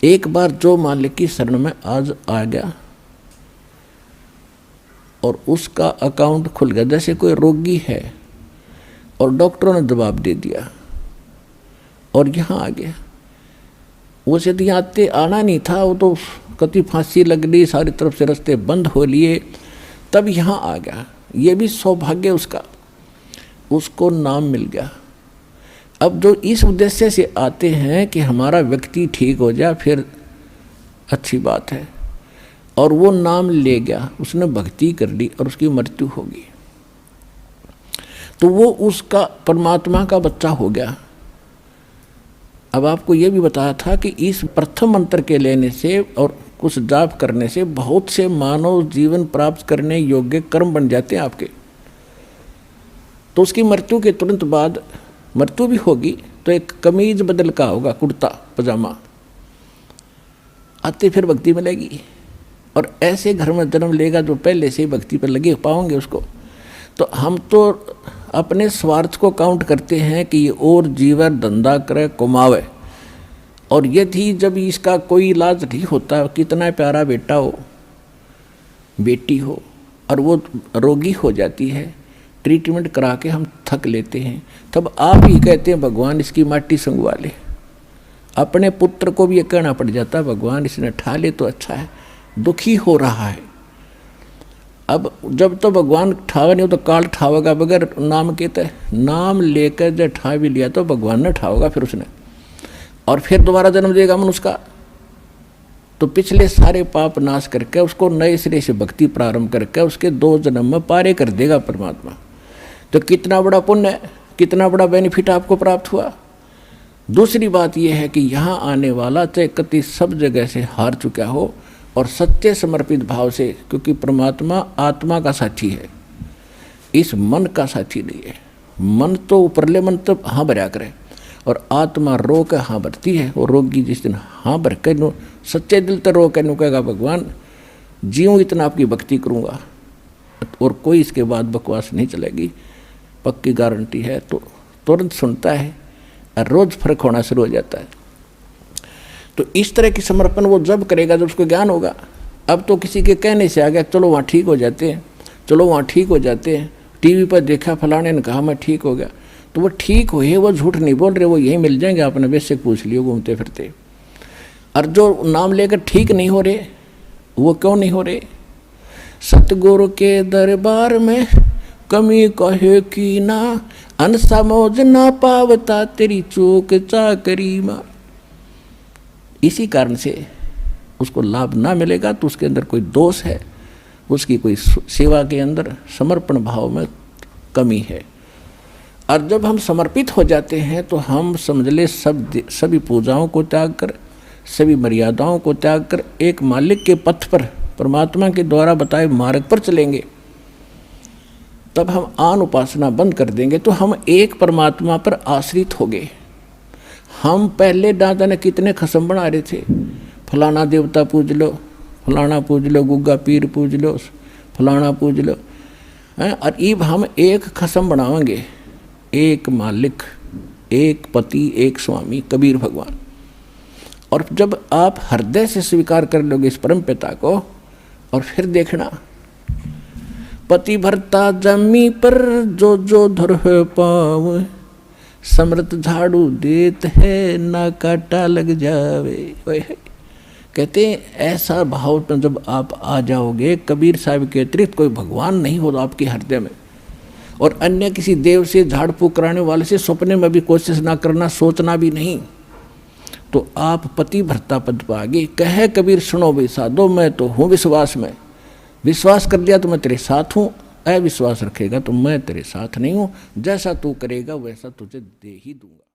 एक बार जो मालिक की शरण में आज आ गया और उसका अकाउंट खुल गया, जैसे कोई रोगी है और डॉक्टरों ने जवाब दे दिया और यहाँ आ गया, वो से आते आना नहीं था, वो तो कति फांसी लग गई, सारी तरफ से रास्ते बंद हो लिए, तब यहाँ आ गया। ये भी सौभाग्य उसका, उसको नाम मिल गया। अब जो इस उद्देश्य से आते हैं कि हमारा व्यक्ति ठीक हो जाए, फिर अच्छी बात है, और वो नाम ले गया, उसने भक्ति कर ली और उसकी मृत्यु होगी, तो वो उसका परमात्मा का बच्चा हो गया। अब आपको ये भी बताया था कि इस प्रथम मंत्र के लेने से और कुछ जाप करने से बहुत से मानव जीवन प्राप्त करने योग्य कर्म बन जाते हैं आपके। तो उसकी मृत्यु के तुरंत बाद मृत्यु भी होगी तो एक कमीज बदल का होगा, कुर्ता पजामा, आते फिर भक्ति मिलेगी। और ऐसे घर में जन्म लेगा जो पहले से ही भक्ति पर लगे पाओगे उसको। तो हम तो अपने स्वार्थ को काउंट करते हैं कि ये और जीवन धंधा करे कमावे, और यदि जब इसका कोई इलाज नहीं होता, कितना प्यारा बेटा हो बेटी हो और वो रोगी हो जाती है, ट्रीटमेंट करा के हम थक लेते हैं, तब आप ही कहते हैं भगवान इसकी माटी संगवा ले। अपने पुत्र को भी ये कहना पड़ जाता, भगवान इसने ठा ले तो अच्छा है, दुखी हो रहा है। अब जब तो भगवान ठावा नहीं हो तो काल ठावेगा बगैर नाम के, तय नाम लेकर जब ठा भी लिया तो भगवान ने ठावेगा फिर उसने, और फिर दोबारा जन्म देगा मनुष्य का। तो पिछले सारे पाप नाश करके उसको नए सिरे से भक्ति प्रारंभ करके उसके 2 जन्म में पारे कर देगा परमात्मा। तो कितना बड़ा पुण्य है, कितना बड़ा बेनिफिट आपको प्राप्त हुआ। दूसरी बात यह है कि यहाँ आने वाला चाहे कति सब जगह से हार चुका हो और सच्चे समर्पित भाव से, क्योंकि परमात्मा आत्मा का साथी है, इस मन का साथी नहीं है। मन तो ऊपरले मन तो हाँ भरा करे और आत्मा रो के हाँ भरती है। और रोगी जिस दिन हाँ भर के नो सच्चे दिल तो रो के नो कहेगा भगवान जीऊँ इतना आपकी भक्ति करूँगा और कोई इसके बाद बकवास नहीं चलेगी, पक्की गारंटी है। तो तुरंत सुनता है और रोज़ फर्क होना शुरू हो जाता है। तो इस तरह की समर्पण वो जब करेगा जब उसको ज्ञान होगा। अब तो किसी के कहने से आ गया चलो वहाँ ठीक हो जाते हैं, चलो वहाँ ठीक हो जाते हैं, टीवी पर देखा फलाने ने कहा मैं ठीक हो गया, तो वो ठीक हुए, वो झूठ नहीं बोल रहे, वो यही मिल जाएंगे, आपने बेशक पूछ लियो घूमते फिरते। और जो नाम लेकर ठीक नहीं हो रहे, वो क्यों नहीं हो रहे? सतगुरु के दरबार में कमी कहे की ना, अनसमझ ना पावता तेरी चूक चाकरी माँ। इसी कारण से उसको लाभ ना मिलेगा तो उसके अंदर कोई दोष है, उसकी कोई सेवा के अंदर समर्पण भाव में कमी है। और जब हम समर्पित हो जाते हैं तो हम समझ ले सभी पूजाओं को त्याग कर, सभी मर्यादाओं को त्याग कर एक मालिक के पथ पर, परमात्मा के द्वारा बताए मार्ग पर चलेंगे। तब हम आन उपासना बंद कर देंगे तो हम एक परमात्मा पर आश्रित हो गए। हम पहले दादा ने कितने खसम बना रहे थे, फलाना देवता पूज लो, फलाना पूज लो, गुग्गा पीर पूज लो, फलाना पूज लो, और अब हम एक खसम बनाएंगे, एक मालिक, एक पति, एक स्वामी, कबीर भगवान। और जब आप हृदय से स्वीकार कर लोगे इस परम पिता को, और फिर देखना पति भरता जमी पर जो जो धर पाव, समृत झाड़ू देत है ना काटा लग जावे। कहते हैं ऐसा भाव में जब आप आ जाओगे, कबीर साहब के अतिरिक्त कोई भगवान नहीं होगा आपके हृदय में, और अन्य किसी देव से झाड़ फूक कराने वाले से सपने में भी कोशिश ना करना, सोचना भी नहीं, तो आप पति भरता पद पाओगे। कहे कबीर सुनो भाई साधो, मैं तो हूँ विश्वास में, विश्वास कर लिया तो मैं तेरे साथ हूँ, अविश्वास रखेगा तो मैं तेरे साथ नहीं हूँ, जैसा तू करेगा वैसा तुझे दे ही दूंगा।